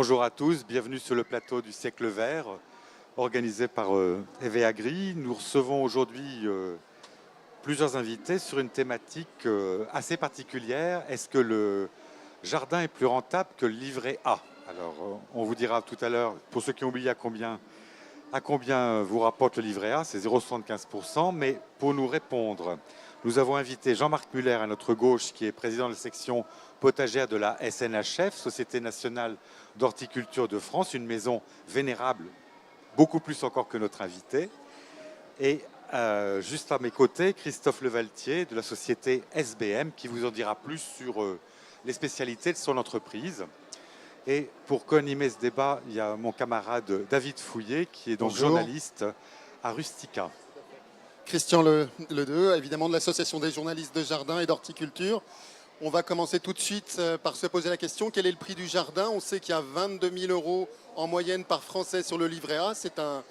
Bonjour à tous, bienvenue sur le plateau du Siècle Vert, organisé par EVE-Agri. Nous recevons aujourd'hui plusieurs invités sur une thématique assez particulière. Est-ce que le jardin est plus rentable que le livret A? Alors, on vous dira tout à l'heure, pour ceux qui ont oublié à combien vous rapporte le livret A, c'est 0,75%. Mais pour nous répondre, nous avons invité Jean-Marc Muller à notre gauche, qui est président de la section potagère de la SNHF, Société nationale d'horticulture de France, une maison vénérable, beaucoup plus encore que notre invité. Et juste à mes côtés, Christophe Levaltier de la société SBM, qui vous en dira plus sur les spécialités de son entreprise. Et pour co-animer ce débat, il y a mon camarade David Fouillet, qui est donc journaliste à Rustica. Christian Ledeux, évidemment de l'Association des journalistes de jardin et d'horticulture. On va commencer tout de suite par se poser la question, quel est le prix du jardin? On sait qu'il y a 22 000 € en moyenne par Français sur le livret A. C'est un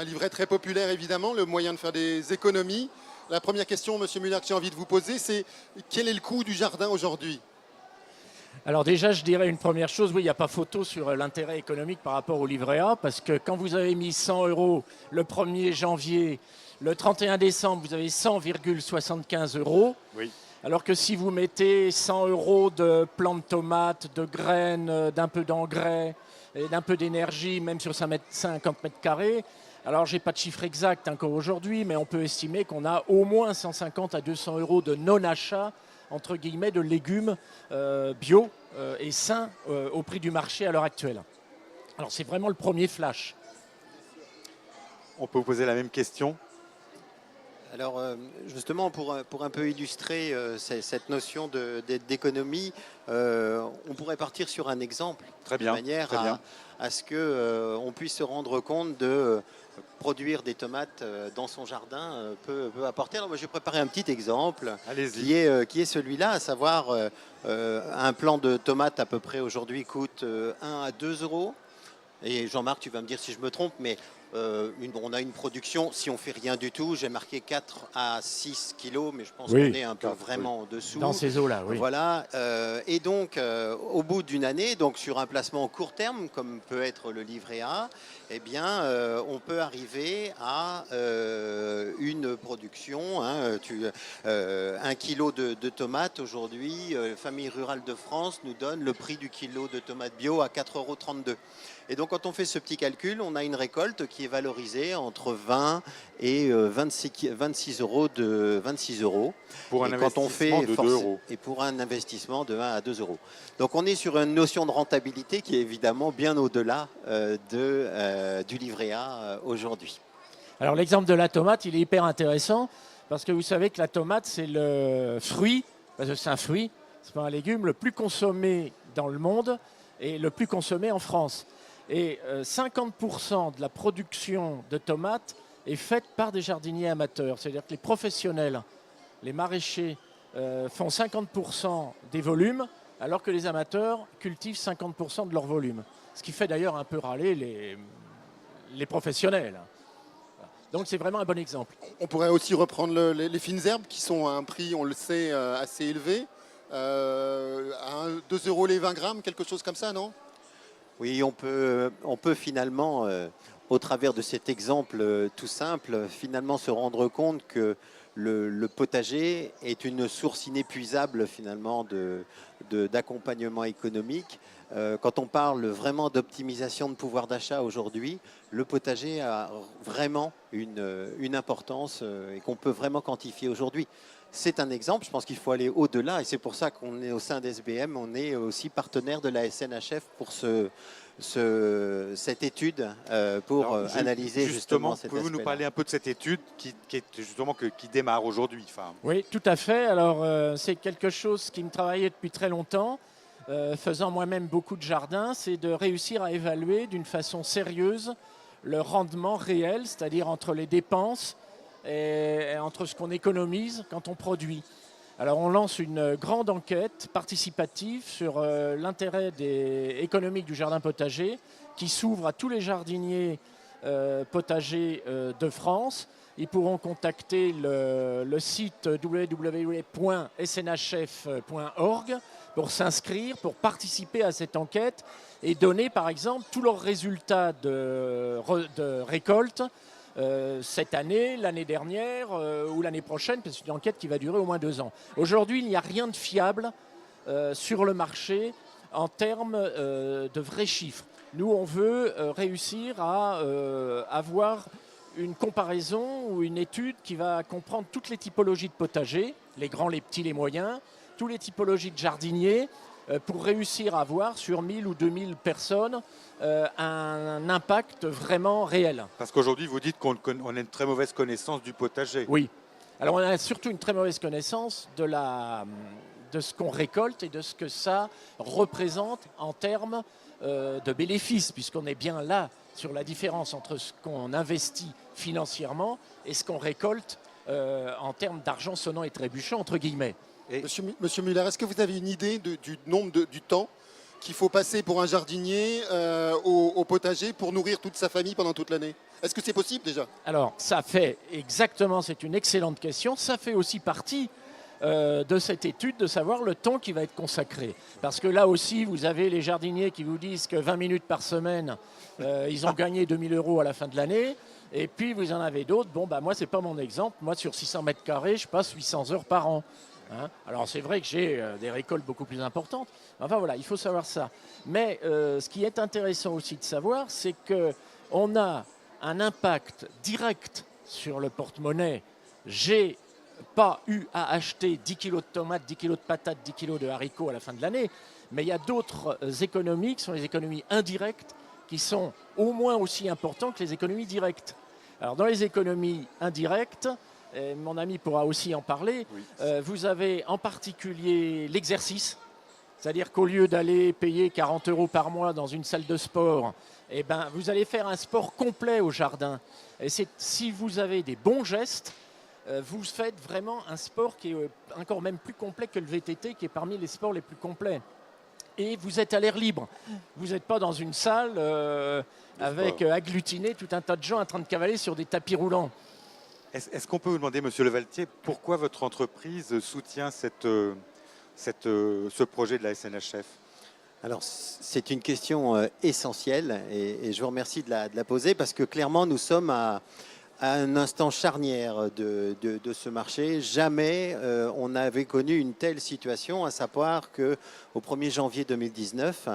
livret très populaire, évidemment, le moyen de faire des économies. La première question, Monsieur Muller, que j'ai envie de vous poser, c'est quel est le coût du jardin aujourd'hui? Alors déjà, je dirais une première chose, oui, il n'y a pas photo sur l'intérêt économique par rapport au livret A, parce que quand vous avez mis 100 € le 1er janvier, le 31 décembre, vous avez 100,75 €. Oui. Alors que si vous mettez 100 € de plants de tomates, de graines, d'un peu d'engrais et d'un peu d'énergie, même sur 50 mètres carrés, alors je n'ai pas de chiffre exact encore aujourd'hui, mais on peut estimer qu'on a au moins 150 à 200 € de non-achat, entre guillemets, de légumes bio et sains au prix du marché à l'heure actuelle. Alors c'est vraiment le premier flash. On peut vous poser la même question? Alors justement, pour un peu illustrer cette notion d'économie, on pourrait partir sur un exemple. Très bien, de manière très bien. à ce qu'on puisse se rendre compte de produire des tomates dans son jardin peut apporter. Alors moi j'ai préparé un petit exemple qui est celui-là, à savoir un plant de tomates à peu près aujourd'hui coûte 1 à 2 €. Et Jean-Marc, tu vas me dire si je me trompe, mais on a une production, si on fait rien du tout, j'ai marqué 4 à 6 kilos, mais je pense qu'on est un peu vraiment en dessous. Dans ces eaux-là, oui. Voilà. Et donc, au bout d'une année, donc sur un placement court terme, comme peut être le livret A, eh bien, on peut arriver à une production. 1 kilo de tomates aujourd'hui, Famille Rurale de France nous donne le prix du kilo de tomates bio à 4,32 €. Et donc, quand on fait ce petit calcul, on a une récolte qui est valorisée entre 20 et 26 €. Pour un investissement de 2 €. Et pour un investissement de 1 à 2 €. Donc, on est sur une notion de rentabilité qui est évidemment bien au-delà du livret A aujourd'hui. Alors l'exemple de la tomate, il est hyper intéressant parce que vous savez que la tomate, c'est le fruit, parce que c'est un fruit, c'est pas un légume, le plus consommé dans le monde et le plus consommé en France. Et 50% de la production de tomates est faite par des jardiniers amateurs. C'est-à-dire que les professionnels, les maraîchers font 50% des volumes, alors que les amateurs cultivent 50% de leur volume. Ce qui fait d'ailleurs un peu râler les professionnels. Donc c'est vraiment un bon exemple. On pourrait aussi reprendre les fines herbes qui sont à un prix, on le sait, assez élevé. À 2 € les 20 grammes, quelque chose comme ça, non? Oui, on peut finalement, au travers de cet exemple tout simple, finalement se rendre compte que le potager est une source inépuisable finalement d'accompagnement économique. Quand on parle vraiment d'optimisation de pouvoir d'achat aujourd'hui, le potager a vraiment une importance et qu'on peut vraiment quantifier aujourd'hui. C'est un exemple, je pense qu'il faut aller au-delà et c'est pour ça qu'on est au sein d'SBM, on est aussi partenaire de la SNHF pour cette étude pour analyser justement cet aspect. Pouvez-vous nous parler un peu de cette étude qui démarre aujourd'hui? Oui, tout à fait. Alors c'est quelque chose qui me travaillait depuis très longtemps, faisant moi-même beaucoup de jardins, c'est de réussir à évaluer d'une façon sérieuse le rendement réel, c'est-à-dire entre les dépenses et entre ce qu'on économise quand on produit. Alors on lance une grande enquête participative sur l'intérêt économique du jardin potager qui s'ouvre à tous les jardiniers potagers de France. Ils pourront contacter le site www.snhf.org pour s'inscrire, pour participer à cette enquête et donner par exemple tous leurs résultats de récolte cette année, l'année dernière ou l'année prochaine, parce que c'est une enquête qui va durer au moins 2 ans. Aujourd'hui, il n'y a rien de fiable sur le marché en termes de vrais chiffres. Nous, on veut réussir à avoir une comparaison ou une étude qui va comprendre toutes les typologies de potagers, les grands, les petits, les moyens, toutes les typologies de jardiniers, pour réussir à avoir sur 1000 ou 2000 personnes un impact vraiment réel. Parce qu'aujourd'hui, vous dites qu'on a une très mauvaise connaissance du potager. Oui. Alors on a surtout une très mauvaise connaissance de ce qu'on récolte et de ce que ça représente en termes de bénéfices, puisqu'on est bien là sur la différence entre ce qu'on investit financièrement et ce qu'on récolte en termes d'argent sonnant et trébuchant, entre guillemets. Monsieur Müller, est-ce que vous avez une idée du nombre du temps qu'il faut passer pour un jardinier au potager pour nourrir toute sa famille pendant toute l'année? Est-ce que c'est possible déjà? Alors, ça fait exactement, c'est une excellente question, ça fait aussi partie de cette étude de savoir le temps qui va être consacré. Parce que là aussi, vous avez les jardiniers qui vous disent que 20 minutes par semaine, ils ont gagné 2000 € à la fin de l'année. Et puis, vous en avez d'autres. Bon, bah, moi, ce n'est pas mon exemple. Moi, sur 600 mètres carrés, je passe 800 heures par an. Hein. Alors, c'est vrai que j'ai des récoltes beaucoup plus importantes. Enfin, voilà, il faut savoir ça. Mais ce qui est intéressant aussi de savoir, c'est qu'on a un impact direct sur le porte-monnaie. J'ai pas eu à acheter 10 kilos de tomates, 10 kilos de patates, 10 kilos de haricots à la fin de l'année, mais il y a d'autres économies qui sont les économies indirectes qui sont au moins aussi importantes que les économies directes. Alors dans les économies indirectes, mon ami pourra aussi en parler, oui. Vous avez en particulier l'exercice, c'est-à-dire qu'au lieu d'aller payer 40 € par mois dans une salle de sport, eh ben, vous allez faire un sport complet au jardin. Et si vous avez des bons gestes, vous faites vraiment un sport qui est encore même plus complet que le VTT, qui est parmi les sports les plus complets. Et vous êtes à l'air libre. Vous n'êtes pas dans une salle avec agglutiné tout un tas de gens en train de cavaler sur des tapis roulants. Est-ce qu'on peut vous demander, Monsieur Levaltier, pourquoi votre entreprise soutient ce projet de la SNHF? Alors, c'est une question essentielle et je vous remercie de la poser parce que clairement, nous sommes à un instant charnière de ce marché. Jamais on n'avait connu une telle situation, à savoir qu'au 1er janvier 2019,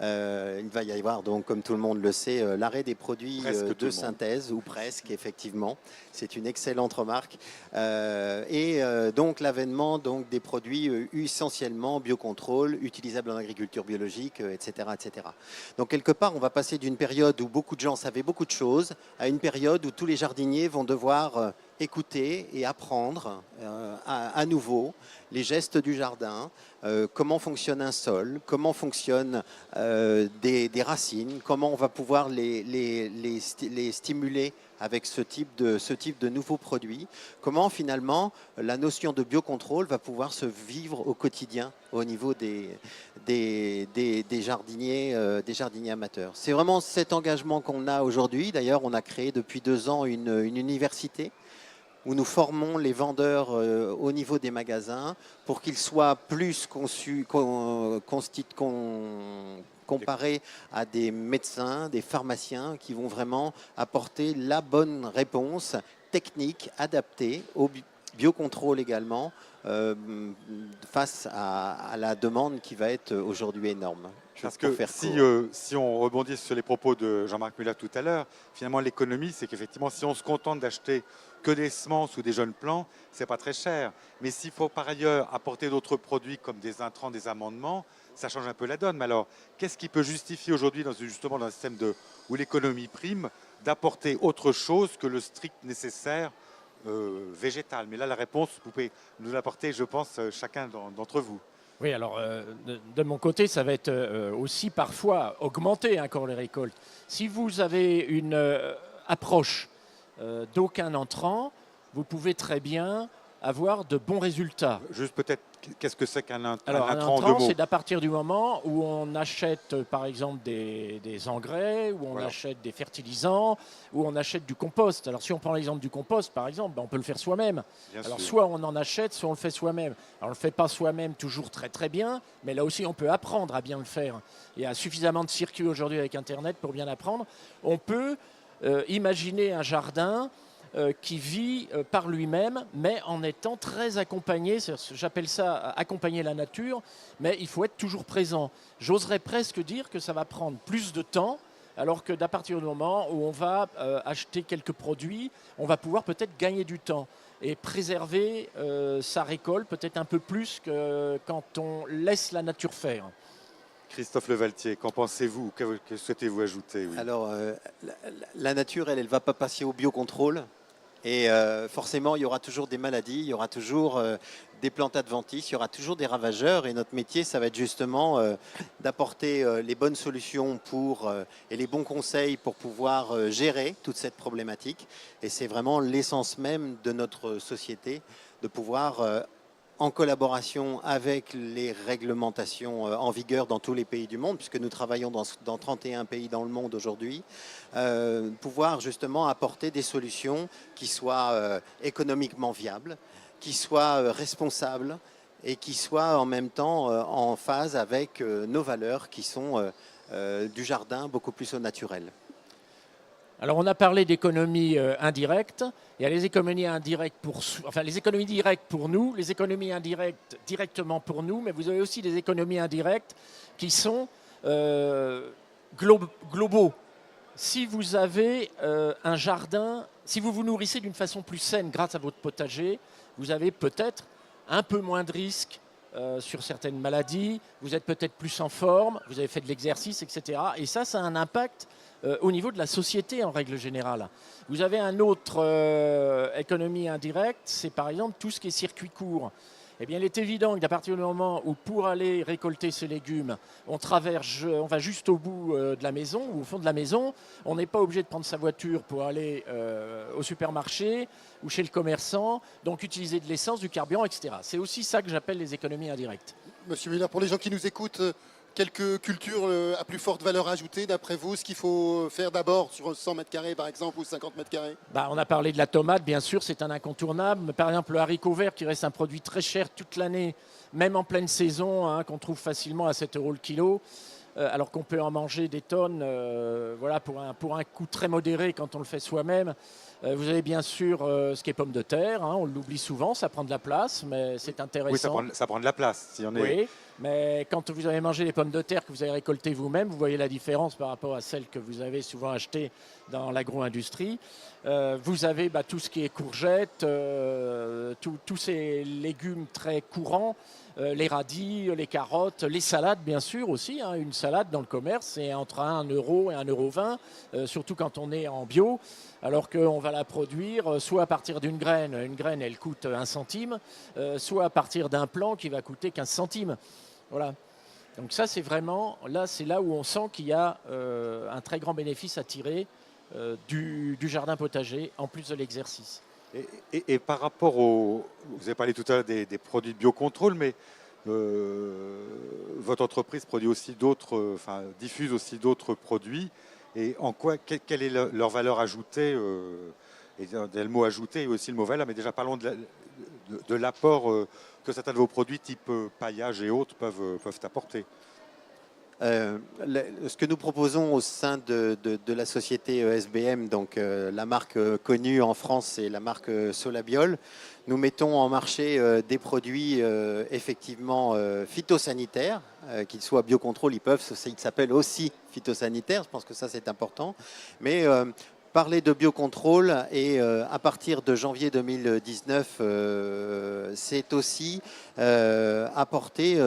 il va y avoir, donc, comme tout le monde le sait, l'arrêt des produits de synthèse, ou presque, effectivement. C'est une excellente remarque. Donc l'avènement des produits essentiellement biocontrôle, utilisables en agriculture biologique, etc., etc. Donc quelque part, on va passer d'une période où beaucoup de gens savaient beaucoup de choses à une période où tous les jardiniers vont devoir écouter et apprendre à nouveau les gestes du jardin, comment fonctionne un sol, comment fonctionnent des racines, comment on va pouvoir les stimuler avec ce type de nouveaux produits, comment finalement la notion de biocontrôle va pouvoir se vivre au quotidien au niveau des jardiniers amateurs. C'est vraiment cet engagement qu'on a aujourd'hui. D'ailleurs, on a créé depuis 2 ans une université où nous formons les vendeurs au niveau des magasins pour qu'ils soient plus comparés à des médecins, des pharmaciens qui vont vraiment apporter la bonne réponse technique adaptée au biocontrôle également face à la demande qui va être aujourd'hui énorme. Parce que si on rebondit sur les propos de Jean-Marc Müller tout à l'heure, finalement l'économie, c'est qu'effectivement si on se contente d'acheter que des semences ou des jeunes plants, c'est pas très cher. Mais s'il faut par ailleurs apporter d'autres produits comme des intrants, des amendements, ça change un peu la donne. Mais alors, qu'est-ce qui peut justifier aujourd'hui, justement dans un système où l'économie prime, d'apporter autre chose que le strict nécessaire végétal? Mais là, la réponse, vous pouvez nous l'apporter, je pense, chacun d'entre vous. Oui, alors de mon côté, ça va être aussi parfois augmenter encore les récoltes. Si vous avez une approche d'aucun entrant, vous pouvez très bien avoir de bons résultats. Juste peut-être Qu'est-ce que c'est qu'un Alors, un intrant en deux intrant, mots? c'est à partir du moment où on achète, par exemple, des engrais, où on Voilà. achète des fertilisants, où on achète du compost. Alors, si on prend l'exemple du compost, par exemple, ben, on peut le faire soi-même. Bien Alors, sûr. soit on en achète, soit on le fait soi-même. Alors, on ne le fait pas soi-même toujours très très bien, mais là aussi, on peut apprendre à bien le faire. Il y a suffisamment de circuits aujourd'hui avec Internet pour bien apprendre. On peut imaginer un jardin qui vit par lui-même, mais en étant très accompagné. J'appelle ça accompagner la nature, mais il faut être toujours présent. J'oserais presque dire que ça va prendre plus de temps, alors que d'à partir du moment où on va acheter quelques produits, on va pouvoir peut-être gagner du temps et préserver sa récolte peut-être un peu plus que quand on laisse la nature faire. Christophe Levaltier, qu'en pensez-vous? Que souhaitez-vous ajouter? Oui. Alors, la nature, elle ne va pas passer au biocontrôle. Et forcément, il y aura toujours des maladies, il y aura toujours des plantes adventices, il y aura toujours des ravageurs. Et notre métier, ça va être justement d'apporter les bonnes solutions et les bons conseils pour pouvoir gérer toute cette problématique. Et c'est vraiment l'essence même de notre société, de pouvoir, en collaboration avec les réglementations en vigueur dans tous les pays du monde, puisque nous travaillons dans 31 pays dans le monde aujourd'hui, pouvoir justement apporter des solutions qui soient économiquement viables, qui soient responsables et qui soient en même temps en phase avec nos valeurs qui sont du jardin beaucoup plus au naturel. Alors, on a parlé d'économies indirectes. Il y a les économies indirectes les économies directes pour nous, les économies indirectes directement pour nous, mais vous avez aussi des économies indirectes qui sont globaux. Si vous avez un jardin, si vous vous nourrissez d'une façon plus saine grâce à votre potager, vous avez peut-être un peu moins de risques sur certaines maladies, vous êtes peut-être plus en forme, vous avez fait de l'exercice, etc. Et ça a un impact au niveau de la société en règle générale. Vous avez un autre économie indirecte, c'est par exemple tout ce qui est circuit court. Eh bien, il est évident qu'à partir du moment où pour aller récolter ces légumes, on va juste au bout de la maison, ou au fond de la maison, on n'est pas obligé de prendre sa voiture pour aller au supermarché ou chez le commerçant, donc utiliser de l'essence, du carburant, etc. C'est aussi ça que j'appelle les économies indirectes. Monsieur Müller, pour les gens qui nous écoutent, quelques cultures à plus forte valeur ajoutée, d'après vous, ce qu'il faut faire d'abord sur 100 mètres carrés par exemple ou 50 mètres carrés? On a parlé de la tomate, bien sûr, c'est un incontournable. Mais par exemple, le haricot vert qui reste un produit très cher toute l'année, même en pleine saison, hein, qu'on trouve facilement à 7 € le kilo, alors qu'on peut en manger des tonnes voilà, pour un coût très modéré quand on le fait soi-même. Vous avez bien sûr ce qui est pomme de terre, hein, on l'oublie souvent, ça prend de la place, mais c'est intéressant. Oui, ça prend de la place. Si on est... Oui, mais quand vous avez mangé les pommes de terre que vous avez récoltées vous-même, vous voyez la différence par rapport à celles que vous avez souvent achetées dans l'agro-industrie. Vous avez tout ce qui est courgettes, tous ces légumes très courants, les radis, les carottes, les salades bien sûr aussi. Hein. Une salade dans le commerce, c'est entre 1 € et 1,20 €, surtout quand on est en bio, alors qu'on va la produire soit à partir d'une graine. Une graine, elle coûte 1 centime, soit à partir d'un plant qui va coûter 15 centimes. Voilà. Donc ça, c'est vraiment, c'est là où on sent qu'il y a un très grand bénéfice à tirer du jardin potager, en plus de l'exercice. Et par rapport au... Vous avez parlé tout à l'heure des produits de biocontrôle, mais votre entreprise produit aussi d'autres, diffuse aussi d'autres produits. Et en quoi, quelle est leur valeur ajoutée et le mot ajouté et aussi le mot valeur, mais déjà parlons de l'apport que certains de vos produits type paillage et autres peuvent apporter. Ce que nous proposons au sein de la société SBM, donc la marque connue en France, c'est la marque Solabiol. Nous mettons en marché des produits effectivement phytosanitaires, qu'ils soient biocontrôle, ils s'appellent aussi phytosanitaires, je pense que ça c'est important. Mais parler de biocontrôle et à partir de janvier 2019, c'est aussi apporter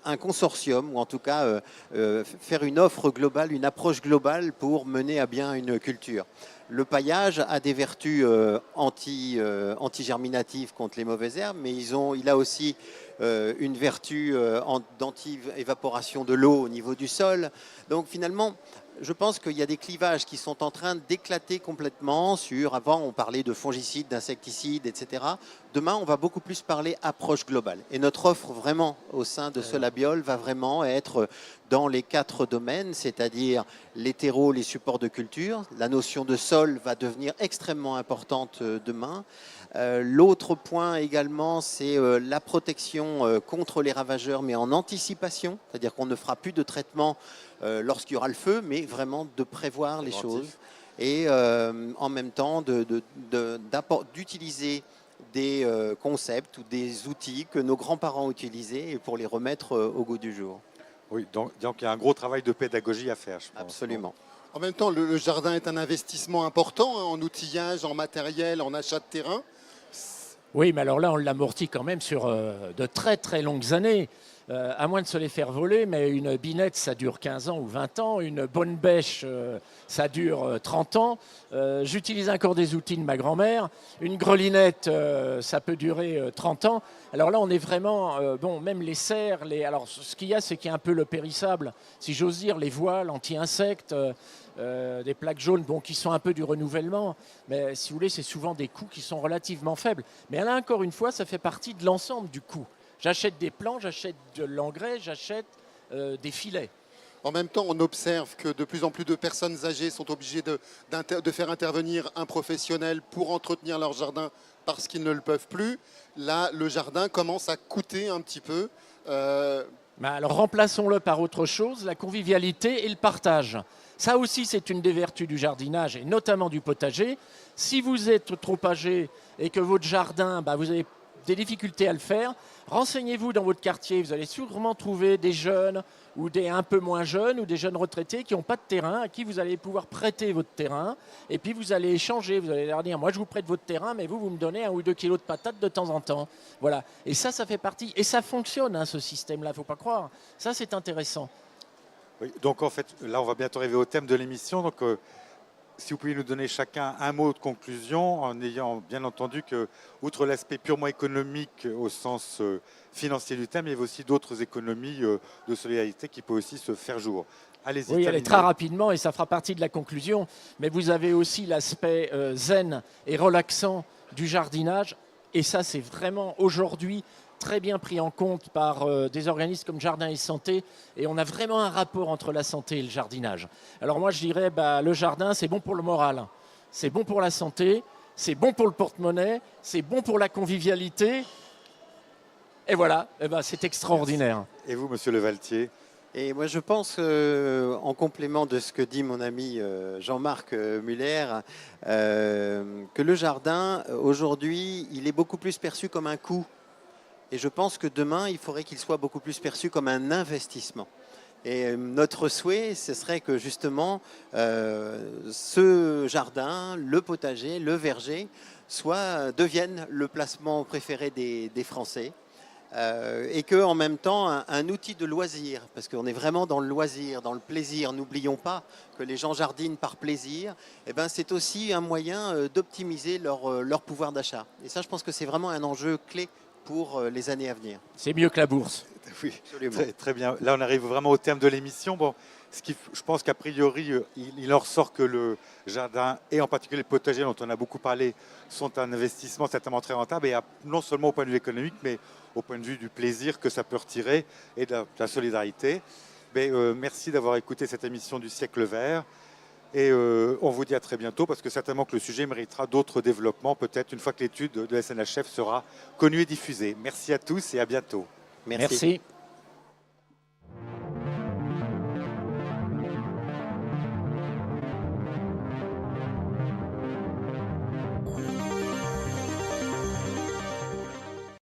un consortium, ou en tout cas faire une offre globale, une approche globale pour mener à bien une culture. Le paillage a des vertus anti-germinatives contre les mauvaises herbes, mais il a aussi une vertu d'anti-évaporation de l'eau au niveau du sol. Donc finalement, Je pense qu'il y a des clivages qui sont en train d'éclater complètement sur, avant on parlait de fongicides, d'insecticides, etc. Demain on va beaucoup plus parler approche globale. Et notre offre vraiment au sein de Solabiol va vraiment être dans les 4 domaines, c'est-à-dire les terreaux, les supports de culture. La notion de sol va devenir extrêmement importante demain. L'autre point également, c'est la protection contre les ravageurs, mais en anticipation, c'est-à-dire qu'on ne fera plus de traitement lorsqu'il y aura le feu, mais vraiment de prévoir les choses et en même temps d'utiliser des concepts ou des outils que nos grands-parents utilisaient et pour les remettre au goût du jour. Oui, donc il y a un gros travail de pédagogie à faire, je pense. Absolument. En même temps, le jardin est un investissement important en outillage, en matériel, en achat de terrain. Oui, mais alors là, on l'amortit quand même sur de très très longues années, à moins de se les faire voler, mais une binette, ça dure 15 ans ou 20 ans, une bonne bêche, ça dure 30 ans. J'utilise encore des outils de ma grand-mère, une grelinette, ça peut durer 30 ans. Alors là, on est vraiment, bon, même les serres, alors ce qu'il y a, c'est qu'il y a un peu le périssable, si j'ose dire, les voiles anti-insectes, des plaques jaunes bon, qui sont un peu du renouvellement, mais si vous voulez, c'est souvent des coûts qui sont relativement faibles. Mais là, encore une fois, ça fait partie de l'ensemble du coût. J'achète des plants, j'achète de l'engrais, j'achète des filets. En même temps, on observe que de plus en plus de personnes âgées sont obligées de faire intervenir un professionnel pour entretenir leur jardin parce qu'ils ne le peuvent plus. Là, le jardin commence à coûter un petit peu. Alors remplaçons-le par autre chose, la convivialité et le partage. Ça aussi, c'est une des vertus du jardinage et notamment du potager. Si vous êtes trop âgé et que votre jardin, vous avez des difficultés à le faire, renseignez-vous dans votre quartier. Vous allez sûrement trouver des jeunes ou des un peu moins jeunes ou des jeunes retraités qui n'ont pas de terrain, à qui vous allez pouvoir prêter votre terrain. Et puis vous allez échanger. Vous allez leur dire, moi je vous prête votre terrain, mais vous me donnez 1 ou 2 kilos de patates de temps en temps. Voilà. Et ça fait partie. Et ça fonctionne, ce système-là, il ne faut pas croire. Ça, c'est intéressant. Oui, donc en fait, là, on va bientôt arriver au thème de l'émission. Donc, si vous pouvez nous donner chacun un mot de conclusion, en ayant bien entendu que, outre l'aspect purement économique au sens financier du thème, il y avait aussi d'autres économies de solidarité qui peuvent aussi se faire jour. Allez-y. Oui, allez très rapidement, et ça fera partie de la conclusion. Mais vous avez aussi l'aspect zen et relaxant du jardinage. Et ça, c'est vraiment aujourd'hui très bien pris en compte par des organismes comme Jardin et Santé, et on a vraiment un rapport entre la santé et le jardinage. Alors moi je dirais, le jardin c'est bon pour le moral, c'est bon pour la santé, c'est bon pour le porte-monnaie, c'est bon pour la convivialité, et voilà, c'est extraordinaire. Et vous, monsieur Levaltier? Et moi, je pense, en complément de ce que dit mon ami Jean-Marc Muller, que le jardin, aujourd'hui, il est beaucoup plus perçu comme un coût. Et je pense que demain, il faudrait qu'il soit beaucoup plus perçu comme un investissement. Et notre souhait, ce serait que justement, ce jardin, le potager, le verger, deviennent le placement préféré des Français. Et qu'en même temps, un outil de loisir, parce qu'on est vraiment dans le loisir, dans le plaisir. N'oublions pas que les gens jardinent par plaisir. C'est aussi un moyen d'optimiser leur pouvoir d'achat. Et ça, je pense que c'est vraiment un enjeu clé pour les années à venir. C'est mieux que la bourse. Oui, très bien. Là, on arrive vraiment au terme de l'émission. Bon, je pense qu'a priori, il en ressort que le jardin, et en particulier le potager dont on a beaucoup parlé, sont un investissement certainement très rentable, et non seulement au point de vue économique, mais au point de vue du plaisir que ça peut retirer et de la solidarité. Mais, merci d'avoir écouté cette émission du siècle vert. Et on vous dit à très bientôt, parce que certainement que le sujet méritera d'autres développements, peut-être une fois que l'étude de la SNHF sera connue et diffusée. Merci à tous et à bientôt. Merci.